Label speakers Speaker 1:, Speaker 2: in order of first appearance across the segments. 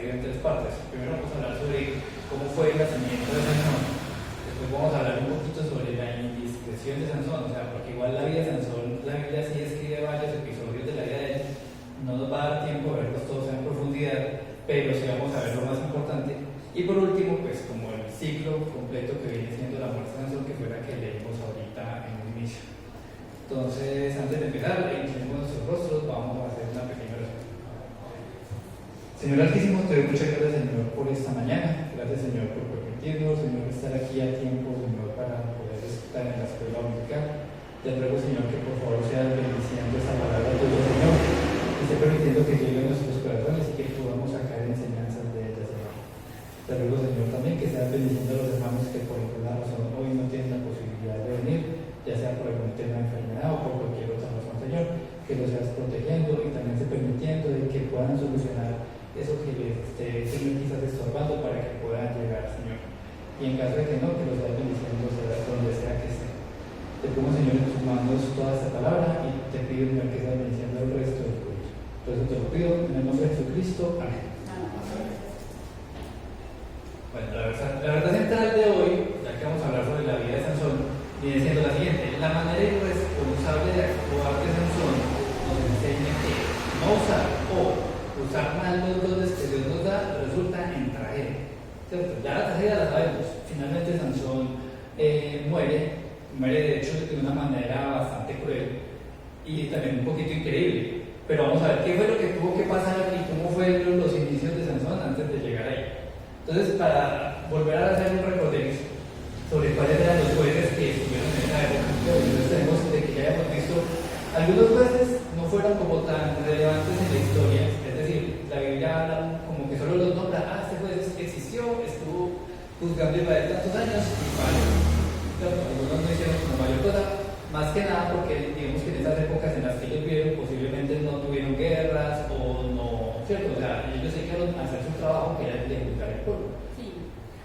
Speaker 1: dividido en tres partes. Primero vamos a hablar sobre cómo fue el nacimiento de Sansón. Después vamos a hablar un poquito sobre la indiscreción de Sansón, o sea, porque igual la vida de Sansón, la Biblia sí describe varios episodios de la vida de él. No nos va a dar tiempo de verlos todos en profundidad, pero sí vamos a ver lo más importante. Y por último, pues como el ciclo completo que viene siendo la muerte de Sansón, que fue la que leímos ahorita en un inicio. Entonces, antes de empezar, inclinemos nuestros rostros, vamos a hacer una pequeña oración. Señor Altísimo, te doy muchas gracias, Señor, por esta mañana. Gracias, Señor, por permitirnos, Señor, estar aquí a tiempo, Señor, para poder estar en la escuela dominical. Te ruego, Señor, que por favor seas bendiciendo esta palabra tuya, Señor, y esté permitiendo que llegue a nuestros corazones y que podamos sacar enseñanzas de ella, Señor. Te ruego, Señor, también que seas bendiciendo a los hermanos que por alguna razón hoy no tienen la posibilidad de venir, ya sea por algún tema de enfermedad o por cualquier otra razón, Señor, que los seas protegiendo y también se permitiendo de que puedan solucionar eso que les esté quizás estorbando para que puedan llegar, Señor. Y en caso de que no, que los seas bendiciendo donde sea que estén. Te pongo, Señor, en tus manos toda esta palabra y te pido, Señor, que seas bendiciendo el resto del culto. Por eso te lo pido en el nombre de Jesucristo. Amén. Bueno, la verdad central de hoy, ya que vamos a hablar sobre la vida de Sansón, viene siendo la siguiente: la manera irresponsable de actuar de Sansón nos enseña que no usar o usar mal los dones que Dios nos da resulta en tragedia, ¿cierto? Ya la tragedia la sabemos. Finalmente Sansón muere de hecho de una manera bastante cruel y también un poquito increíble, pero vamos a ver qué fue lo que tuvo que pasar y cómo fueron los inicios de Sansón antes de llegar ahí. Entonces, para volver a hacer un recorderis sobre cuáles eran los jueces que estuvieron en esa época, entonces tenemos de que ya hayamos visto algunos jueces no fueron como tan relevantes en la historia, es decir, la Biblia habla como que solo los nombra: este juez existió, estuvo juzgando Israel tantos años y vale. Algunos no hicieron como mayor cosa, más que nada porque digamos que en esas épocas en las que ellos vivieron posiblemente no tuvieron guerras o no, ¿cierto? O sea, ellos se quedaron a hacer su trabajo, que era el de juzgar el pueblo.
Speaker 2: Sí,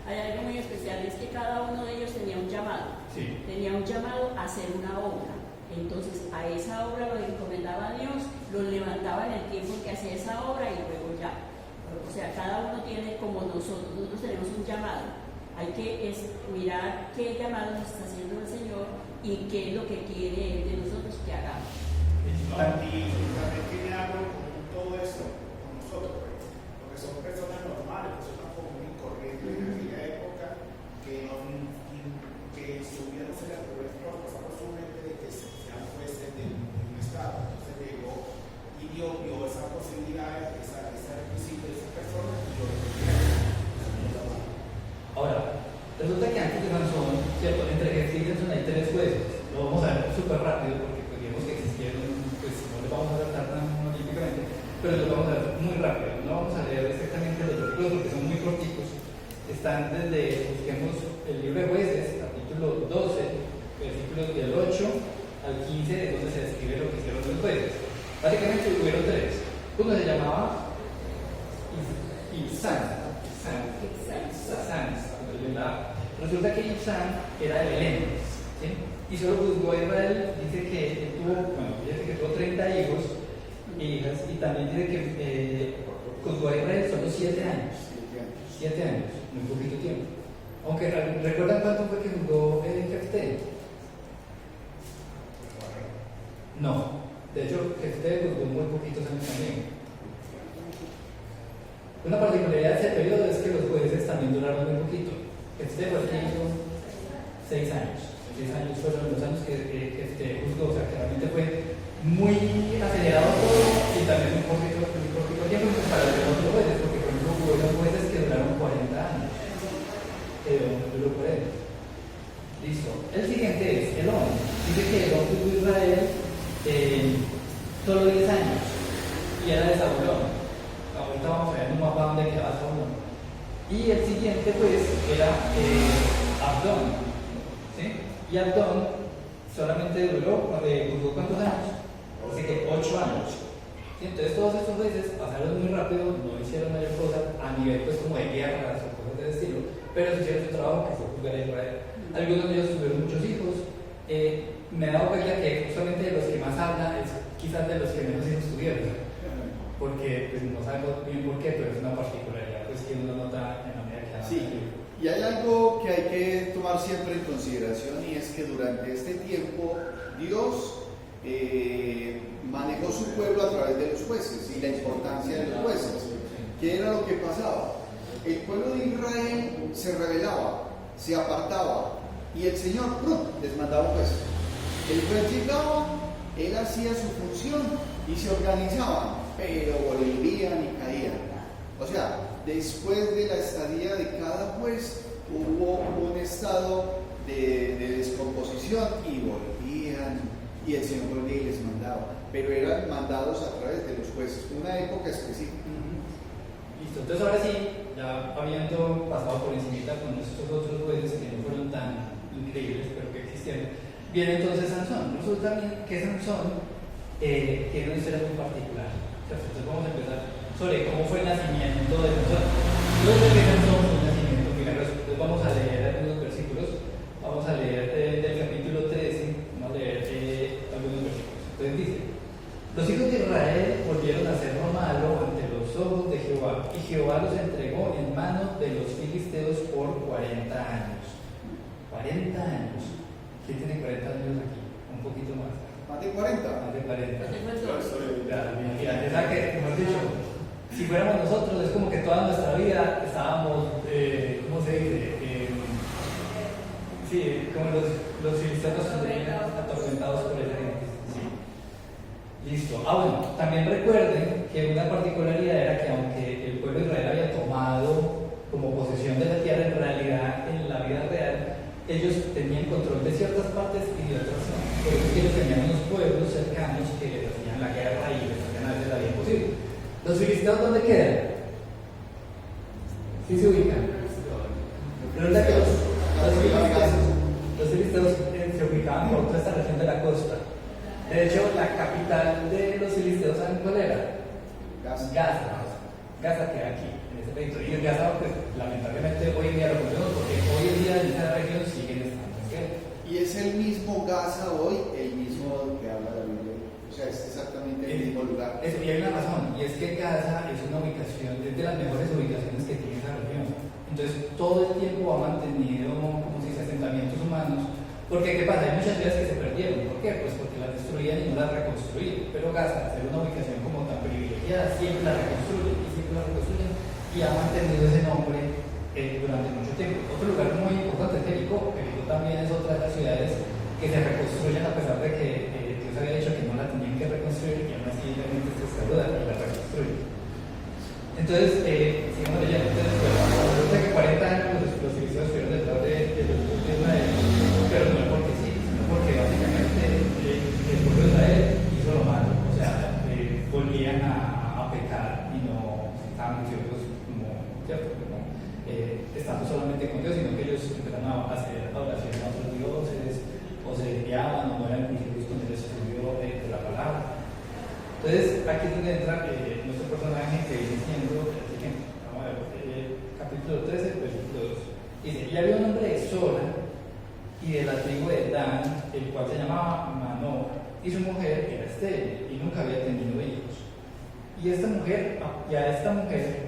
Speaker 2: hay algo muy especial, es que cada uno de ellos tenía un llamado.
Speaker 1: Sí.
Speaker 2: Tenía un llamado a hacer una obra. Entonces a esa obra lo encomendaba a Dios, lo levantaba en el tiempo en que hacía esa obra y luego ya. O sea, cada uno tiene como nosotros tenemos un llamado. Hay que mirar qué llamado nos está haciendo el Señor y qué es lo que quiere Él de nosotros que hagamos.
Speaker 3: Y también tiene algo con todo esto, con nosotros, porque son personas normales, personas comunes y corrientes en aquella época que su vida no se le ocurrió pasar por su mente de que sean jueces de un estado. Entonces llegó y vio esa posibilidad, ese requisito de esas personas y lo
Speaker 1: Ahora, resulta que antes de Sansón, ¿cierto? Entre Jefté y Sansón hay tres jueces. Lo vamos a ver súper rápido porque pues, digamos que existieron, pues no lo vamos a tratar tan olímpicamente, pero lo vamos a ver muy rápido. No vamos a leer exactamente los versículos porque son muy corticos. Están desde, busquemos el libro de Jueces, capítulo 12, versículos del 8 al 15, es donde se describe lo que hicieron los jueces. Básicamente hubieron tres. Uno se llamaba Ibzán. Resulta que Ibzán era de Belén, ¿sí? Y solo juzgó a Israel. Dice que tuvo 30 hijos e hijas, y también dice que juzgó a Israel solo 7 años. 7 años, muy poquito tiempo. Aunque, ¿recuerdan cuánto fue que juzgó Jefté? No, de hecho Jefté juzgó muy poquitos años también. Una particularidad de ese periodo es que los jueces también duraron muy poquito. Este fue el que hizo 6 años. 6 años fueron los años que juzgó, o sea que realmente fue muy acelerado todo y también muy poquito tiempo en comparación a otros jueces, porque por ejemplo hubo unos jueces que duraron 40 años. Duró 40. Listo. El siguiente es Elón. Dice que Elón tuvo Israel solo 10 años y era de Zabulón. Ahorita vamos a ver un mapa donde quedaba Saúl. Y el siguiente pues era Abdón, ¿sí? Y Abdón solamente duró, ¿cuántos años? Así que 8 años. ¿Sí? Entonces todos estos jueces pasaron muy rápido, no hicieron mayor cosa a nivel pues como de guerras o cosas de ese estilo, pero hicieron su trabajo, que fue juzgar a Israel. Algunos de ellos tuvieron muchos hijos. Me he dado cuenta que justamente de los que más habla es quizás de los que menos hijos tuvieron, porque pues, no sabemos bien por qué, pero es una particularidad pues que uno nota en la medida que
Speaker 4: Sí, y hay algo que hay que tomar siempre en consideración y es que durante este tiempo Dios manejó su pueblo a través de los jueces y la importancia de los jueces. ¿Qué era lo que pasaba? El pueblo de Israel se rebelaba, se apartaba y el Señor les mandaba un juez. El juez llegaba, él hacía su función y se organizaban, pero volvían y caían. O sea, después de la estadía de cada juez hubo un estado de descomposición y volvían y el Señor volvía y les mandaba, pero eran mandados a través de los jueces, una época específica.
Speaker 1: Listo, entonces ahora sí, ya habiendo pasado por encima con estos otros jueces que no fueron tan increíbles, pero que existieron, viene entonces Sansón. Resulta que Sansón tiene una historia muy particular. Entonces vamos a empezar sobre cómo fue el nacimiento de Sansón. Luego de que Sansón fue un nacimiento milagroso. Entonces vamos a leer algunos versículos. Vamos a leer del capítulo 13, vamos a leer algunos versículos. Entonces dice: los hijos de Israel volvieron a hacer lo malo ante los ojos de Jehová, y Jehová los entregó en manos de los filisteos por 40 años. 40 años. ¿Quién tiene 40 años aquí? Un poquito más.
Speaker 4: Más de 40.
Speaker 1: Más de 40.
Speaker 2: Claro,
Speaker 1: Mira, esa que, hemos dicho, si fuéramos nosotros, es como que toda nuestra vida estábamos, ¿cómo se dice? Sí, como los filisteos atormentados por esa gente. Sí. Listo. Bueno, también recuerden que una particularidad era que aunque el pueblo de Israel había tomado como posesión de la tierra, en realidad, en la vida real, ellos tenían control de ciertas partes y de otras no. Por eso es que ellos tenían unos pueblos cercanos que les hacían la guerra y les hacían a veces la vida imposible. ¿Los filisteos dónde quedan? ¿Sí se ubican? Resulta que los filisteos se ubicaban por toda esta región de la costa. De hecho, la capital de los filisteos, ¿saben cuál era? Gaza queda aquí, en ese territorio. Y en Gaza, pues, lamentablemente hoy en día lo conocemos porque hoy en día en esa región siguen estando en guerra.
Speaker 4: Y es el mismo Gaza hoy, el mismo que habla la Biblia. O sea, es exactamente el mismo lugar.
Speaker 1: Y hay una razón, y es que Gaza es una ubicación, es de las mejores ubicaciones que tiene esa región. Entonces, todo el tiempo ha mantenido, como se dice, asentamientos humanos. Porque, ¿qué pasa? Hay muchas ciudades que se perdieron. ¿Por qué? Pues porque las destruían y no las reconstruían. Pero Gaza, al ser una ubicación como tan privilegiada, siempre la reconstruyen y siempre la reconstruyen y ha mantenido ese nombre durante mucho tiempo. Otro lugar muy importante es Jericó. Jericó también es otra de las ciudades que se reconstruyen a pesar de que Dios había dicho que no la tenían que reconstruir y aún así la gente se saluda y la reconstruye. Entonces, sigamos leyendo. Entonces, resulta que 40 años los filisteos estuvieron detrás de los hijos de Israel, pero no es porque sí, sino porque básicamente el pueblo de Israel hizo lo malo. O sea, volvían a pecar y no estaban ansiosos como, ¿cierto? Como, estando solamente con Dios, sino que ellos empezaron a hacer adoración a otros dioses, o se desviaban, o no eran cumplidos con el estudio de la palabra. Entonces, aquí es donde entra nuestro personaje que viene siendo el siguiente. Vamos a ver, capítulo 13, versículo 2. Dice: y había un hombre de Sora y de la tribu de Dan, el cual se llamaba Manoah, y su mujer era estéril y nunca había tenido hijos. Y a esta mujer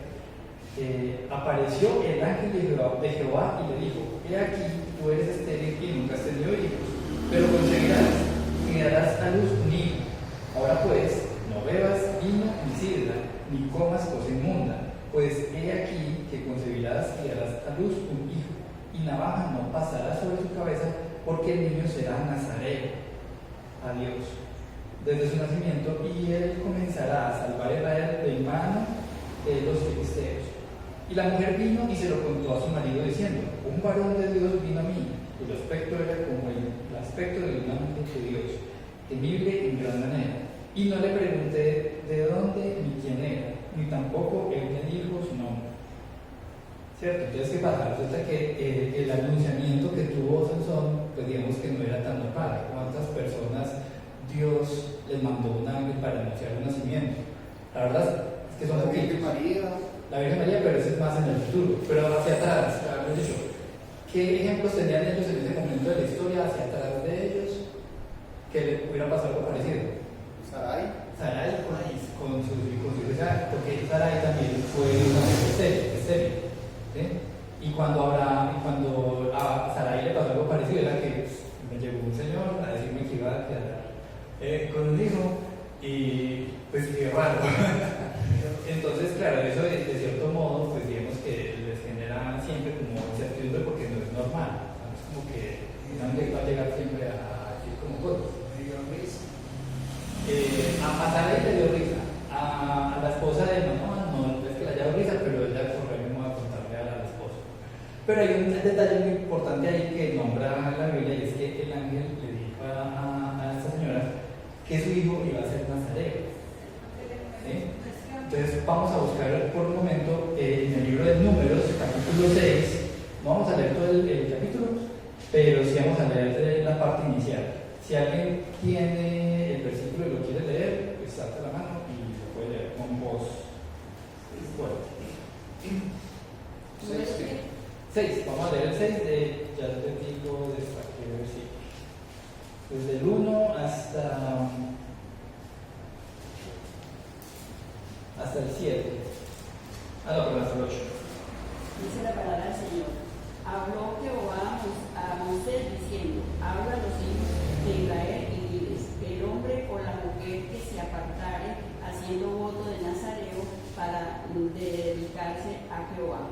Speaker 1: apareció el ángel de Jehová y le dijo: he aquí, tú eres estéril y nunca has tenido hijos, pero concebirás y darás a luz un hijo. Ahora pues, no bebas vino ni sidra, ni comas cosa inmunda, pues he aquí que concebirás y darás a luz un hijo, y navaja no pasará sobre su cabeza, porque el niño será nazareo a Dios desde su nacimiento, y él comenzará a salvar a Israel de mano de los filisteos. Y la mujer vino y se lo contó a su marido diciendo: un varón de Dios vino a mí, cuyo aspecto era como el aspecto de un ángel de Dios, temible en gran manera. Y no le pregunté de dónde ni quién era, ni tampoco él me dijo su nombre. ¿Cierto? Entonces, ¿qué pasa? Resulta que el anunciamiento que tuvo Sansón, pues digamos que no era tan normal. ¿Cuántas personas Dios les mandó un ángel para anunciar un nacimiento? La verdad es que son poquitos. La Virgen María, pero eso es más en el futuro. Pero hacia atrás, haberles dicho, ¿qué ejemplos tenían ellos en ese momento de la historia hacia atrás de ellos que le hubiera pasado algo parecido? Sarai con sus hijos, porque Sarai también fue una mujer estéril. cuando a Sarai le pasó algo parecido, era que me llegó un señor a decirme que iba a quedar con un hijo y pues qué raro. Entonces, claro, eso de cierto modo, pues digamos que les genera siempre como incertidumbre porque no es normal. Es como que no va a llegar siempre a decir como cosas. A Sarai le dio risa. A la esposa de mamá no es que le haya dado risa, pero ella por ahí mismo va a contarle al esposo. Pero hay un detalle muy importante ahí que nombra la Biblia y es que el ángel le dijo a esta señora que su hijo iba a ser nazareo. ¿Sí? Entonces vamos a buscar por un momento en el libro de Números, capítulo 6. No vamos a leer todo el capítulo, pero sí vamos a leer la parte inicial. Si alguien tiene el versículo y lo quiere leer, pues salte la mano y lo puede leer con voz fuerte. 6, vamos a leer el 6 ya te digo de qué versículo. Desde el 1 hasta el 7. No, perdón, hasta el 8.
Speaker 2: Dice la palabra del Señor. Habló Jehová a Moisés diciendo: habla a los hijos de Israel y diles: el hombre o la mujer que se apartare haciendo voto de Nazareo para dedicarse a Jehová,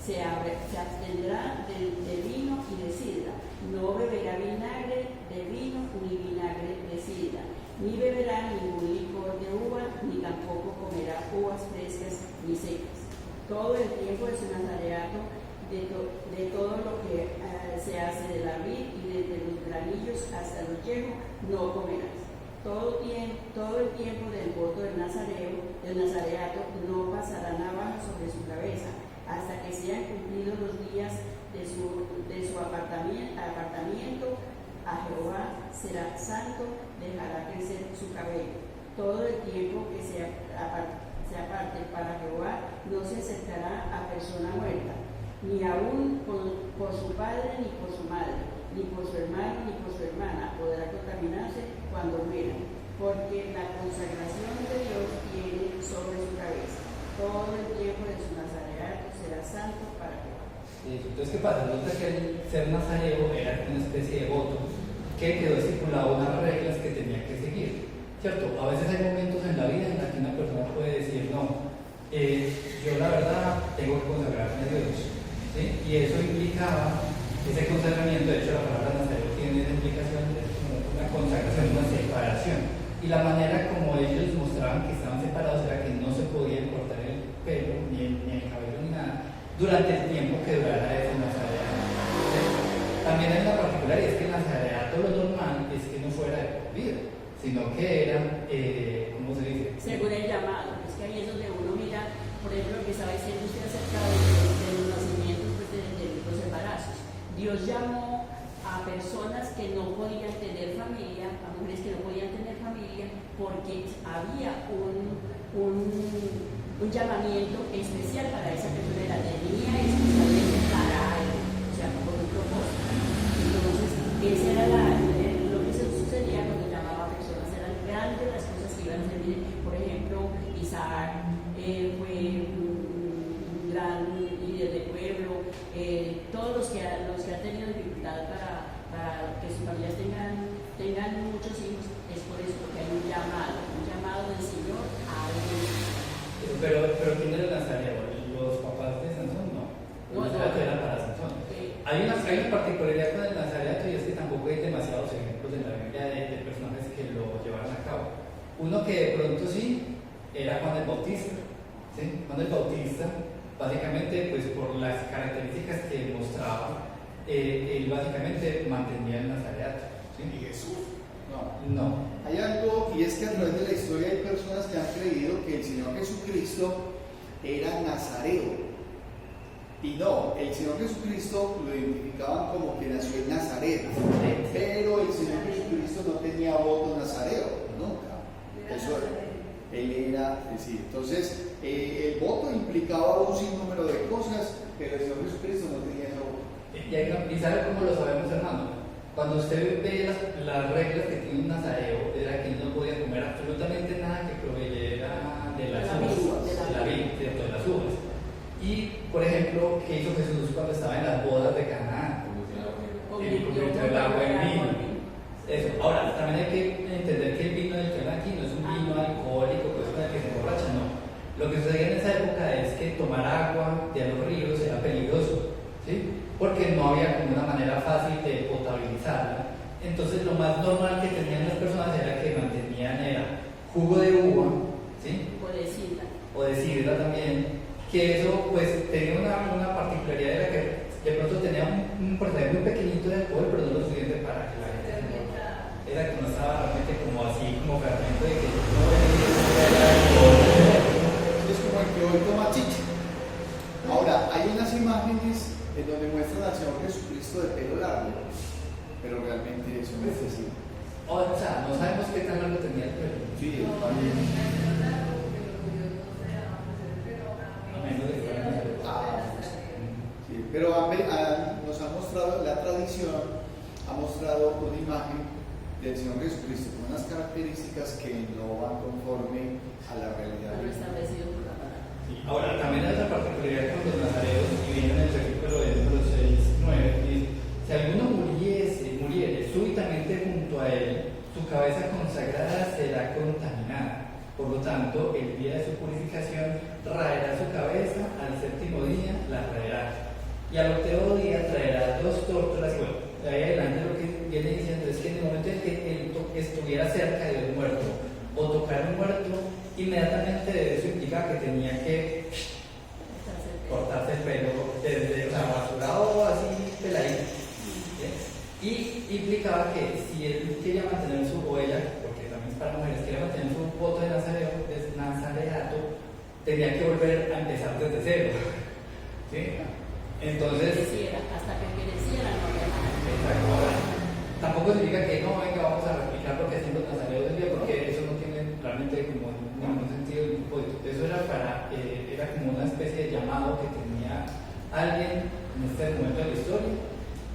Speaker 2: se abstendrá de vino y de sidra, no beberá vinagre de vino ni vinagre de sidra, ni beberá ningún licor de uva, ni tampoco comerá uvas frescas ni secas. Todo el tiempo de su nazareato, de todo lo que se hace de la vid y desde los granillos hasta los yejos, no comerás. Todo el tiempo del voto del nazareato, no pasará navaja sobre su cabeza, hasta que sean cumplidos los días de su apartamiento a Jehová. Será santo, dejará crecer su cabello. Todo el tiempo que se aparte para Jehová, no se acercará a persona muerta, ni aún por su padre, ni por su madre, ni por su hermano, ni por su hermana podrá contaminarse cuando muera, porque la consagración de Dios tiene sobre su cabeza. Todo el tiempo de su nazareato será santo para Jehová.
Speaker 1: Entonces, ¿qué pasa? Resulta que el ser nazareo era una especie de voto que quedó estipulado unas reglas que tenía que seguir. ¿Cierto? A veces hay momentos en la vida en los que una persona puede decir: no, yo la verdad tengo que consagrarme a Dios. ¿Sí? Y eso implicaba ese consagramiento. De hecho, la palabra nazareo tiene esa implicación de una consagración, una separación. Y la manera como ellos mostraban que estaban separados era que no se podía cortar el pelo, ni el cabello, ni nada, durante el tiempo que durara ese nazareato. ¿Sí? También hay una particularidad, es que el nazareato lo normal es que no fuera de por vida, sino que era, ¿cómo se dice?
Speaker 2: Según el llamado. Es que ahí es donde uno mira, por ejemplo, lo que estaba diciendo usted acerca de los nacimientos, pues, de los embarazos. Dios llamó a personas que no podían tener familia, a mujeres que no podían tener familia, porque había un llamamiento especial para esa persona, la tenía especialmente para él, o sea, por un propósito. Entonces, esa era lo que sucedía cuando llamaba a personas. Eran grandes las cosas que iban a servir. Por ejemplo, Isaac fue un gran líder de pueblo. Todos los que han tenido dificultad para que sus familias tengan muchos hijos, es por eso, porque hay un llamado del Señor a alguien.
Speaker 1: Pero ¿quién era el nazareo? ¿Los papás de Sansón? No. El nazareato era para Sansón. Hay una particularidad con el nazareato, y es que tampoco hay demasiados ejemplos en la Biblia de personajes que lo llevaron a cabo. Uno que de pronto sí era Juan el Bautista. ¿Sí? Juan el Bautista, básicamente, pues por las características que mostraba, él básicamente mantenía el nazareato. ¿Sí?
Speaker 3: ¿Y Jesús?
Speaker 1: No.
Speaker 4: Hay algo, y es que a través de la historia hay personas que han creído que el Señor Jesucristo era nazareo. Y no, el Señor Jesucristo lo identificaban como que nació en Nazaret, pero el Señor Jesucristo no tenía voto nazareo, nunca. Eso él era, sí. Entonces, el voto implicaba un sinnúmero de cosas, pero el Señor Jesucristo no tenía ese voto.
Speaker 1: ¿Y sabe cómo lo sabemos, hermano? Cuando usted ve las reglas que tiene un nazareo, era que no podía comer absolutamente nada que proveyera de las uvas, de las uvas. Y, por ejemplo, ¿qué hizo Jesús cuando estaba también hay que entender que el vino del que hablan aquí no es un vino alcohólico, pues con el que se emborracha, no. Lo que sucedía en esa época es que tomar agua de los ríos era peligroso, ¿sí? Porque no había como una manera fácil de potabilizarla. Entonces lo más normal que tenían las personas era que mantenían jugo de uva, ¿sí? O de sidra también, que eso pues tenía una particularidad, era que de pronto tenía un porcentaje muy pequeñito de alcohol, pero no lo suficiente para que la gente se emborrachara. Era que no estaba realmente como así, como fermento de que no era alcohol.
Speaker 4: Es como el que hoy toma chicha. Ahora, hay unas imágenes en donde muestran al Señor Jesucristo de pelo largo, pero realmente eso no es así.
Speaker 1: O sea, no sabemos qué tan largo tenía el pelo.
Speaker 4: Sí,
Speaker 1: A menos de que fuera
Speaker 4: sí, pero nos ha mostrado, la tradición ha mostrado una imagen del Señor Jesucristo con unas características que no van conforme a la realidad.
Speaker 2: Lo establecido por la palabra.
Speaker 1: Ahora, también hay otra particularidad con los nazareos, y viene en el versículo de Números 6:9, dice: si alguno muriere súbitamente junto a él, su cabeza consagrada será contaminada. Por lo tanto, el día de su purificación raerá su cabeza, al séptimo día la raerá. Y al octavo día traerá 2 tórtolas. Y bueno, de ahí adelante lo que viene diciendo es que en el momento en que él estuviera cerca de un muerto o tocar un muerto, inmediatamente eso implicaba que tenía que cortarse el pelo desde, o sea, rasurado así peladito. Y implicaba que si él quería mantener su, o ella, porque también es para mujeres, quería mantener su voto de nazareato, tenía que volver a empezar desde cero. ¿Sí? Entonces,
Speaker 2: hasta que pereciera no había nada.
Speaker 1: Exacto. Ahora, tampoco significa que no, venga, vamos a replicar lo que hacían los nazareos del día, porque eso no tiene realmente como ningún sentido. Eso era como una especie de llamado que tenía alguien en este momento de la historia,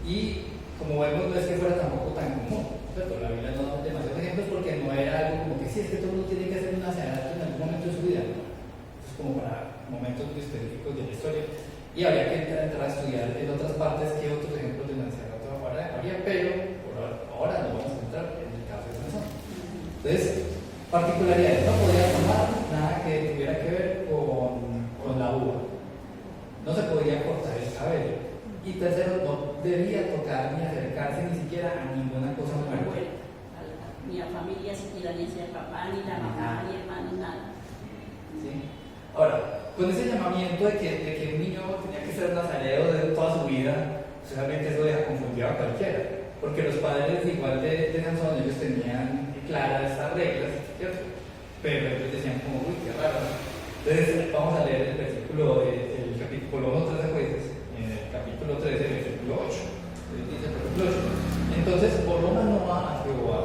Speaker 1: y como vemos, no es que fuera tampoco tan común, ¿cierto? La Biblia no da demasiados ejemplos porque no era algo como que sí, es que todo el mundo tiene que hacer un nazareato en algún momento de su vida, ¿no? Es como para momentos muy específicos de la historia. Y habría que entrar a estudiar en otras partes qué otros ejemplos de nazareato habría, pero por ahora no vamos a entrar en el caso de Sansón. Entonces, particularidades: no podía tomar nada que tuviera que ver con la uva, no se podía cortar el cabello, y tercero, no debía tocar ni acercarse ni siquiera a ninguna cosa muerta.
Speaker 2: Ni a familia siquiera, ni a papá, ni la mamá, ni hermanos, nada.
Speaker 1: ¿Sí? Ahora, con ese llamamiento de que un niño tenía que ser nazareo de toda su vida, realmente eso deja confundido a cualquiera, porque los padres igual de Sansón, ellos tenían claras estas reglas, ¿cierto? Pero ellos decían como, uy, qué raro. Entonces vamos a leer el versículo, el capítulo 13 jueces, en el capítulo 13, versículo 8. Dice el versículo 8: entonces oró Manoah a Jehová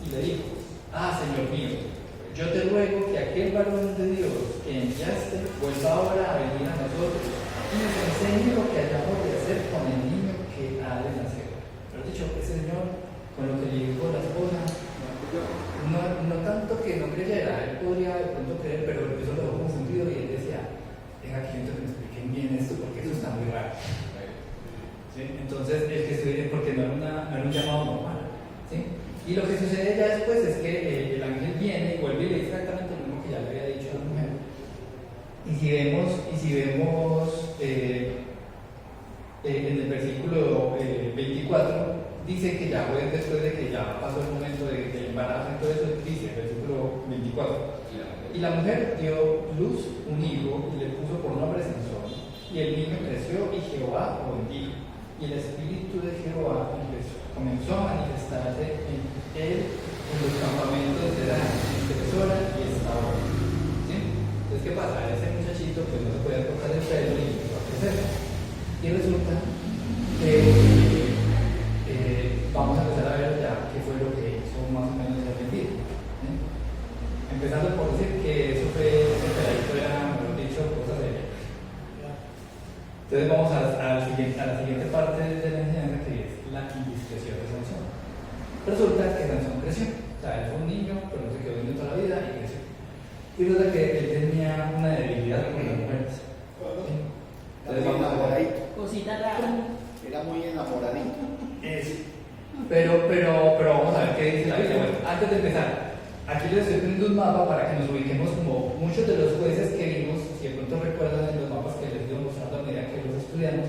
Speaker 1: y le dijo: Señor mío, yo te ruego que aquel varón de Dios que enviaste vuelva ahora a venir a nosotros y nos enseñe lo que hayamos de hacer con el niño que ha de nacer. Pero dicho, ese señor, con lo que le dijo la esposa, no tanto que no creyera, él podría de pronto creer, pero eso lo dejó confundido, y él decía: venga, que yo que me expliquen bien esto, porque eso está muy raro. ¿Sí? Entonces, el que estudié, porque no era un llamado normal. ¿Sí? Y lo que sucede ya después es que el ángel viene y vuelve y le dice exactamente lo mismo que ya le había dicho a la mujer. Y si vemos en el versículo 24, dice que ya fue después de que ya pasó el momento del embarazo. Entonces dice el versículo 24: y la mujer dio luz un hijo y le puso por nombre Sansón, y el niño creció y Jehová lo bendijo, y el espíritu de Jehová comenzó a manifestarse en él en los campamentos de Dan, en Besora y Estaol. ¿Sí? Entonces, ¿qué pasa? Ese muchachito pues no se podía cortar el pelo y empezó a crecer. Y resulta que vamos a empezar a ver ya qué fue lo que hizo más o menos el bendito. Empezando por decir que ese peladito era, mejor dicho, cosa seria. Entonces vamos a la siguiente parte de la enseñanza, que es la indiscreción de Sansón. Resulta que Sansón creció, o sea, él fue un niño, pero no se quedó niño toda la vida y creció. Y resulta que él tenía una debilidad con las mujeres. ¿Sí? Entonces vamos a ver.
Speaker 2: Cosita rara.
Speaker 4: Era muy enamoradito.
Speaker 1: Pero vamos a ver qué dice la Biblia. Bueno, antes de empezar, aquí les estoy poniendo un mapa para que nos ubiquemos como muchos de los jueces que vimos, si de pronto recuerdan en los mapas que les iba mostrando a medida que los estudiamos,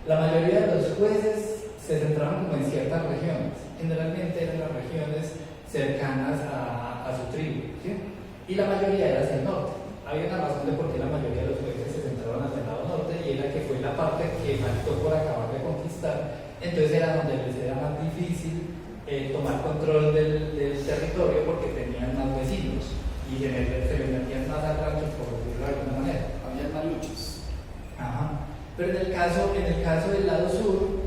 Speaker 1: la mayoría de los jueces se centraban como en ciertas regiones, generalmente eran las regiones cercanas a su tribu, ¿sí? Y la mayoría era hacia el norte. Había una razón de por qué la mayoría de los jueces se centraban hacia el lado norte, y era que fue la parte que faltó por acabar de conquistar. Entonces era donde les era más difícil tomar control del territorio, porque tenían más vecinos y se les metían más al rancho, por decirlo de alguna manera.
Speaker 4: Había más luchas.
Speaker 1: Ajá. Pero en el caso del lado sur,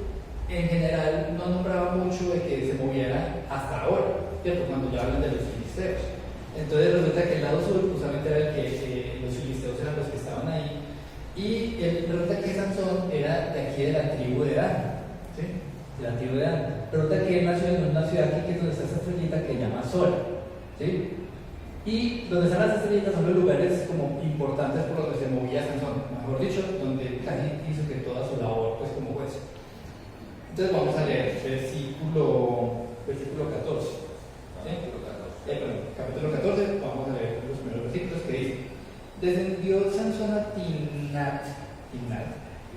Speaker 1: en general no nombraba mucho de que se moviera hasta ahora, ¿cierto? Cuando ya hablan de los filisteos. Entonces resulta que el lado sur justamente era el que los filisteos eran los que estaban ahí, y resulta que Sansón era de aquí de la tribu de Dan, ¿sí? De la tribu de Dan. Resulta que él nació en una ciudad aquí, que es donde está esa estrellita que se llama Sora, ¿sí? Y donde están las estrellitas son los lugares como importantes por donde se movía Sansón, mejor dicho, donde casi hizo que toda su labor pues como juez. Entonces vamos a leer versículo 14. ¿Sí? Capítulo 14, vamos a leer los primeros versículos que dice: descendió Sansón a Timnat,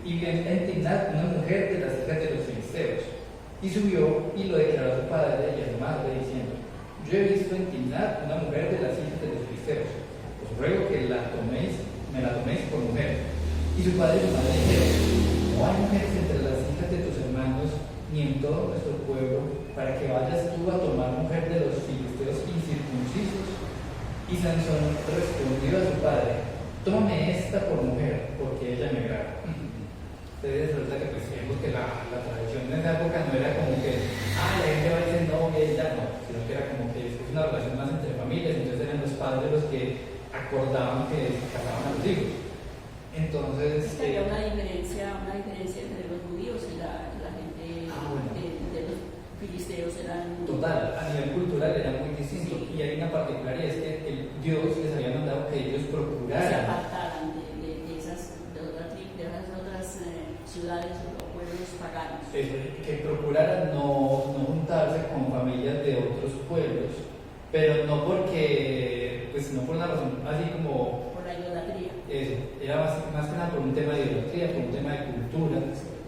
Speaker 1: y vio en Timnat una mujer de las hijas de los filisteos, y subió y lo declaró a su padre y a su madre, diciendo: yo he visto en Timnat una mujer de las hijas de los filisteos, os ruego que me la toméis por mujer. Y su padre y su madre dijeron: no hay mujeres entre las hijas de tus hermanos, ni en todo nuestro pueblo, para que vayas tú a tomar mujer de los filisteos incircuncisos. Y Sansón respondió a su padre: tómame esta por mujer, porque ella me agrada. Entonces resulta que pues vemos que la tradición en esa época no era como que la gente va a decir novia y ya no, sino que era como que es una relación más entre familias. Entonces eran los padres los que acordaban que se casaban a los hijos. Entonces
Speaker 2: había una diferencia entre los judíos y la gente de los filisteos. Eran
Speaker 1: total, a nivel cultural era muy distinto. Sí. Y hay una particularidad, es que Dios les había mandado que ellos procuraran
Speaker 2: se apartaran de esas otras ciudades o pueblos paganos.
Speaker 1: Que procuraran no juntarse con familias de otros pueblos, pero no porque, pues no por una razón así como
Speaker 2: por la idolatría.
Speaker 1: Eso, era más que nada por un tema de idolatría, por un tema de cultura,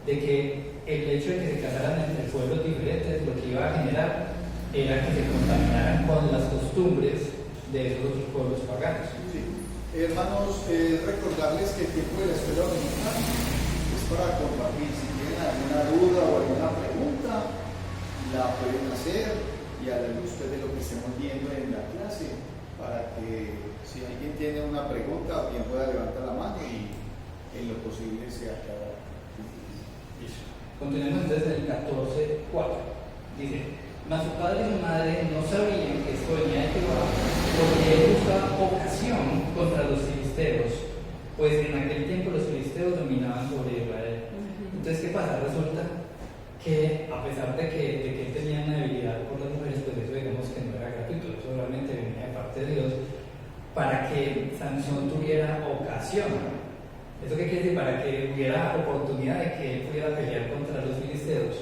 Speaker 1: de que el hecho de que se casaran entre pueblos diferentes lo que iba a generar era que se contaminaran con las costumbres de esos otros pueblos paganos.
Speaker 4: Sí. Hermanos, recordarles que el tiempo de la escuela dominical es para compartir. Si tienen alguna duda o alguna pregunta, la pueden hacer, y a la luz de lo que estemos viendo en la clase, para que si alguien tiene una pregunta, bien pueda levantar la mano y en lo posible se aclara.
Speaker 1: Continuemos entonces en el 14:4. Dice: mas su padre y su madre no sabían que esto venía de Jehová, porque él buscaba ocasión contra los filisteos, pues en aquel tiempo los filisteos dominaban sobre Israel. Entonces, ¿qué pasa? Resulta que a pesar de que él tenía una debilidad por las mujeres, pues eso digamos que no era gratuito, eso realmente venía de parte de Dios, para que Sansón tuviera ocasión. ¿Eso qué quiere decir? Para que hubiera oportunidad de que él pudiera pelear contra los filisteos,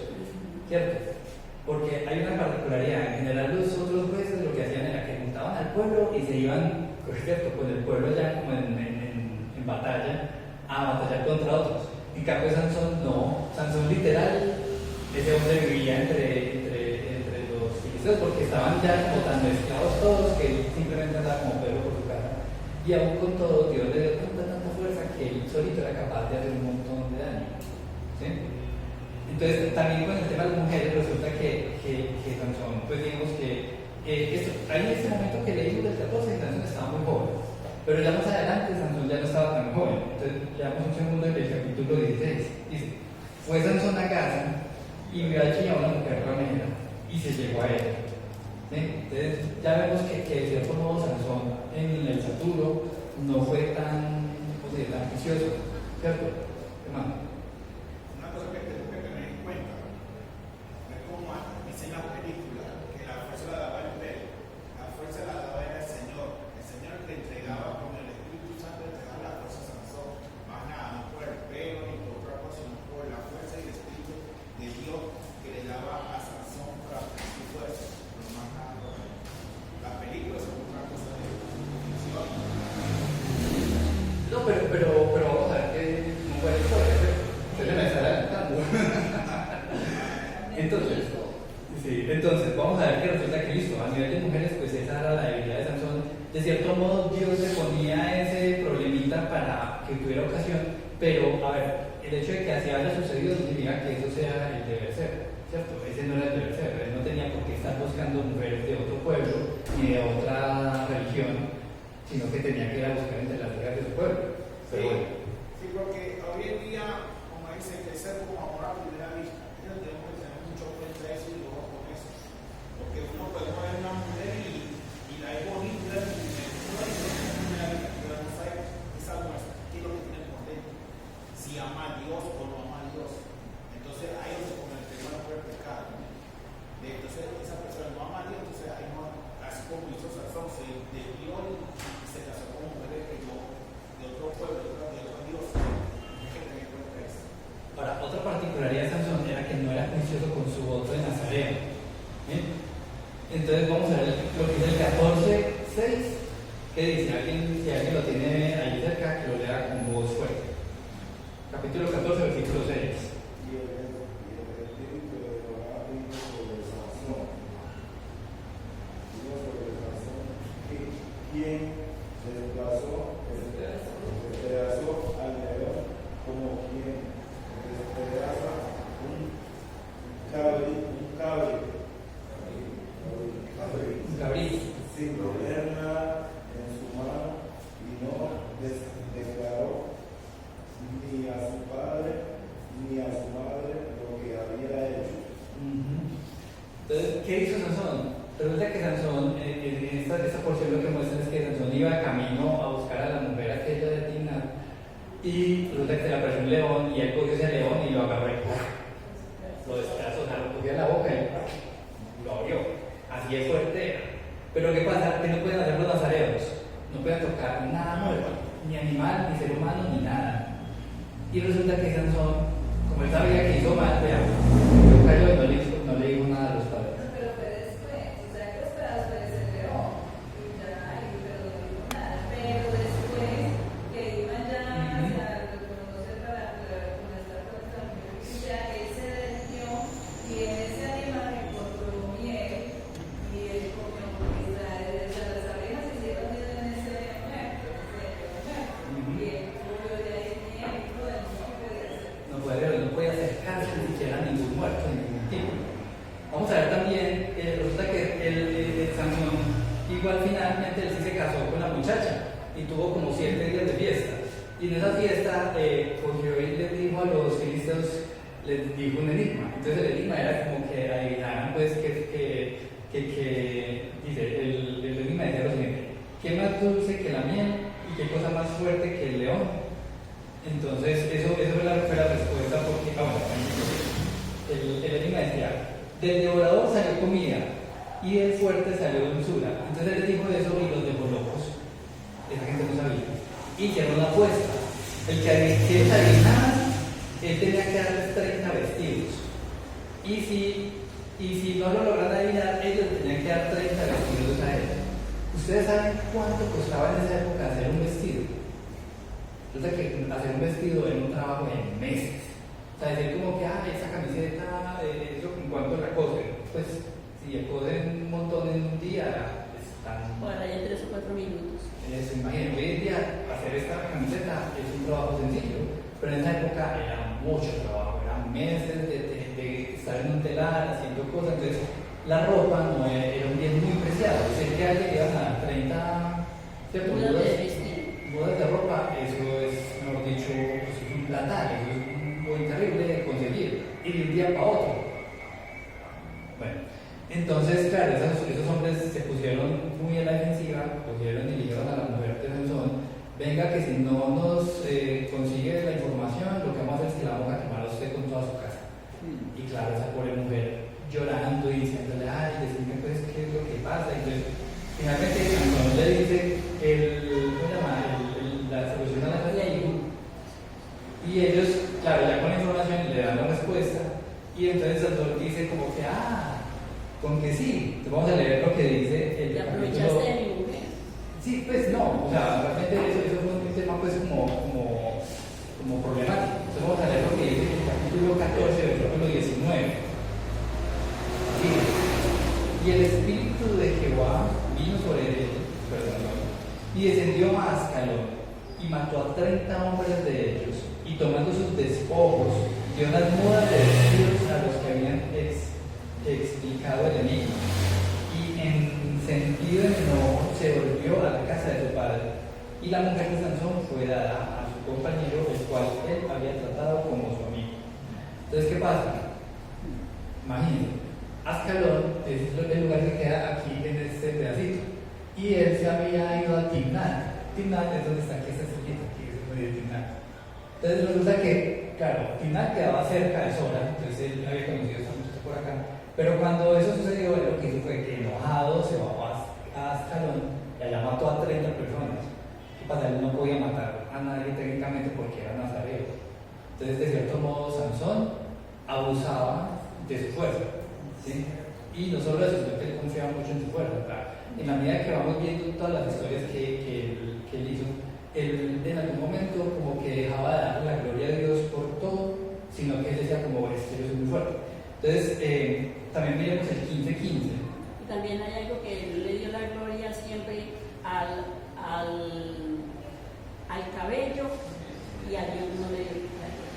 Speaker 1: ¿cierto? Porque hay una particularidad. En general los otros jueces lo que hacían era que juntaban al pueblo y se iban, ¿cierto?, con el pueblo ya como en batalla, a batallar contra otros. En cambio Sansón no, Sansón literal, ese hombre vivía entre los filisteos, porque estaban ya como tan mezclados todos que él simplemente andaba como Pedro por su casa. Y aún con todo, Dios le dio tanta fuerza que él solito era capaz de hacer un montón de daño, ¿sí? Entonces, también con el tema de las mujeres, resulta que Sansón, pues digamos que ahí en este momento que leímos del 14, Sansón estaba muy joven, pero ya más adelante Sansón ya no estaba tan joven. Entonces, leamos un segundo del capítulo 16. Dice: fue Sansón a Gaza y vio allí a una mujer ramera y se llegó a ella. ¿Sí? Entonces, ya vemos que de cierto modo Sansón en el Saturo no fue tan juicioso, ¿cierto? Hermano.
Speaker 3: Una cosa que tengo que tener en cuenta es como dice en la película, que la fuerza la daba el rey, la fuerza la daba era el Señor le entregaba con el Espíritu Santo, le entregaba la fuerza a Sansón, más nada, no por el pelo ni por otra cosa, sino por la fuerza y el Espíritu de Dios que le daba a Sansón para su fuerza, no más nada.
Speaker 1: nivel de mujeres, pues esa era la debilidad de Sansón. De cierto modo, Dios le ponía ese problemita para que tuviera ocasión, pero, a ver, el hecho de que así haya sucedido no significa que eso sea el deber ser, ¿cierto? Ese no era el deber ser, él no tenía por qué estar buscando mujeres de otro pueblo ni de otra religión, sino que tenía que ir a buscar entre las hijas de su pueblo. Pero bueno.
Speaker 3: Sí, porque hoy en día, como dicen, que ser como amor a primera vista, ellos tenemos que tener mucho cuenta de eso y luego con eso. Porque uno puede ver una mujer y la es bonita y uno dice que es una primera vista, pero no sabe esa muestra, qué es lo que tiene por dentro, si ama a Dios o no ama a Dios. Entonces ahí es donde el tema no puede pecar. Entonces esa persona no ama a Dios, entonces ahí no, así como hizo Sansón, se desvió y se casó con mujeres que no, de otro pueblo, de otro Dios. Hay que tener en cuenta eso.
Speaker 1: Ahora, otra particularidad de Sansón era que no era juicioso con su voto de Nazareo. ¿Bien? Entonces vamos a ver lo que dice el 14:6. ¿Qué dice? Si alguien lo tiene ahí cerca, que lo lea con voz fuerte. Capítulo 14, versículo 6.
Speaker 5: Y el espíritu de Jehová vino sobre Sansón. Vino sobre Sansón, quien despedazó al león como quien despedaza un cabrito.
Speaker 1: Un cabrito.
Speaker 5: Sin tener nada en su mano y no declaró ni a su padre ni a su madre lo que había hecho.
Speaker 1: Entonces, ¿qué hizo Sansón? Resulta que Sansón, en esta porción lo que muestra es que Sansón iba camino a buscar a la mujer aquella de Timnat y resulta que se le apareció un león y él cogió ese león y lo agarró y lo despedazó, o sea, lo cogió en la boca y lo abrió. Así es fuerte era. Pero ¿qué pasa? Que no pueden hacer los nazareos, no pueden tocar nada muerto, ni animal, ni ser humano, ni nada. Y resulta que Sansón, como él sabía que hizo mal, vean, yo cayó y no le dijo nada a los padres.
Speaker 6: Pero fue después, o sea, que esperabas fue ese león, y ya, pero no dijo nada. Pero después que iban ya hacia reconocer para estar con esta mujer, y ya él se desvió y en ese animal encontró miel y él comió, porque las abejas se hicieron nido en ese muerto, y él comió de ahí miel y todo el mundo.
Speaker 1: No puede acercarse ni siquiera a ningún muerto, de ningún tipo. Vamos a ver también, resulta que el Sansón, igual finalmente él sí se casó con la muchacha y tuvo como 7 días de fiesta. Y en esa fiesta cogió y le dijo a los filisteos, les dijo un enigma. Entonces el enigma era como que adivinaran pues que dice, el enigma decía lo siguiente: ¿qué más dulce que la miel y qué cosa más fuerte que el león? Entonces eso fue la respuesta, porque el enigma decía: del devorador salió comida y del fuerte salió dulzura. Entonces él les dijo eso y los dejó locos. Esa gente no sabía. Y hicieron la apuesta. El que adivinara, él tenía que darles 30 vestidos. Y si no lo lograron adivinar, ellos tenían que dar 30 vestidos a él. ¿Ustedes saben cuánto costaba en esa época hacer un vestido? Resulta que hacer un vestido era un trabajo de meses. O sea, decir como que, esa camiseta, eso en cuanto la cosen. Pues, si la cosen un montón en un día, están...
Speaker 2: Ahora ya 3 o 4 minutos.
Speaker 1: Eso, imagínense, hoy en día hacer esta camiseta es un trabajo sencillo, pero en esa época era mucho trabajo, eran meses de estar en un telar haciendo cosas. Entonces, la ropa no era un bien muy preciado. Sé que alguien iban a dar 30
Speaker 2: Mudas de vestir.
Speaker 1: mudas de ropa, eso es, mejor dicho, pues es un platal, eso es muy terrible de conseguir, y de un día para otro. Bueno, entonces, claro, esos hombres se pusieron muy a la defensiva, cogieron y dijeron a la mujer de Sansón: venga, que si no nos consigue la información, lo que vamos a hacer es que la vamos a quemar a usted con toda su casa. Y claro, esa pobre mujer llorando y diciéndole: decime pues qué es lo que pasa. Entonces, finalmente Sansón le dice la solución a la falla y ellos, claro, ya con la información le dan la respuesta, y entonces Sansón dice como que, con que sí. Entonces vamos a leer lo que dice el
Speaker 2: ¿Te
Speaker 1: capítulo.
Speaker 2: aprovechaste de mi mujer?
Speaker 1: Sí, pues no, o sea, realmente eso fue un tema pues como problemático. Entonces vamos a leer lo que dice el capítulo 14, versículo 19. Sí. Y el espíritu de Jehová Y descendió a Ascalón y mató a 30 hombres de ellos, y tomando sus despojos, dio unas mudas de vestidos a los que habían explicado el enigma. Y en sentido de enojo se volvió a la casa de su padre. Y la mujer de Sansón fue dada a su compañero, el cual él había tratado como su amigo. Entonces, ¿qué pasa? Imagínense, Ascalón es el lugar que queda aquí en este pedacito. Y él se había ido a Timnat. Timnat es donde está aquí esta cerquita, aquí es el medio de Timnat. Entonces resulta que, claro, Timnat quedaba cerca de Sora, entonces él había conocido a esta muchacha por acá. Pero cuando eso sucedió, él lo que hizo fue que enojado se bajó a Ascalón y allá mató a 30 personas. ¿Qué pasa? Él no podía matar a nadie técnicamente porque era nazareo. Entonces, de cierto modo, Sansón abusaba de su fuerza, ¿sí? Y no solo eso, sino que él confiaba mucho en su fuerza. En la medida que vamos viendo todas las historias que él hizo, él en algún momento como que dejaba de dar la gloria a Dios por todo, sino que él decía como, es que yo soy muy fuerte. Entonces, también miremos el 15:15.
Speaker 2: Y también hay algo que él le dio la gloria siempre al cabello, y a Dios no le dio la gloria.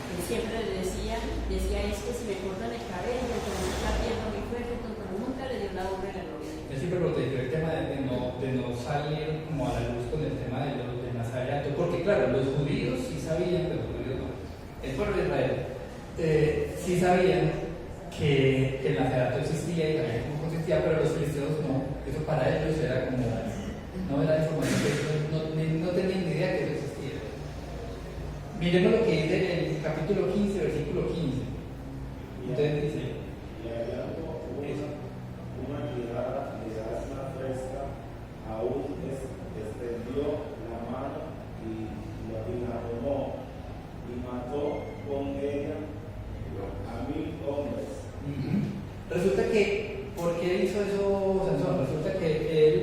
Speaker 2: Él siempre le decía, es que si me cortan el cabello, entonces está pierdo mi fuerza, pero nunca le dio la honra y la gloria a Dios.
Speaker 1: Él siempre protegió el tema de no salir como a la luz con el tema del Nazareato, porque claro, los judíos sí sabían, pero los judíos no, el pueblo de Israel sí sabían que el Nazareato existía y sabían cómo consistía, pero los filisteos no. Eso para ellos era como, no era información que no tenían ni idea que eso existía. Miremos lo que dice el capítulo 15, versículo 15. Entonces dice,
Speaker 5: y hallando una quijada de asna fresca, aún extendió la mano y la tomó y mató con ella a 1000 hombres.
Speaker 1: Resulta que, ¿por qué hizo eso Sansón? Resulta que él,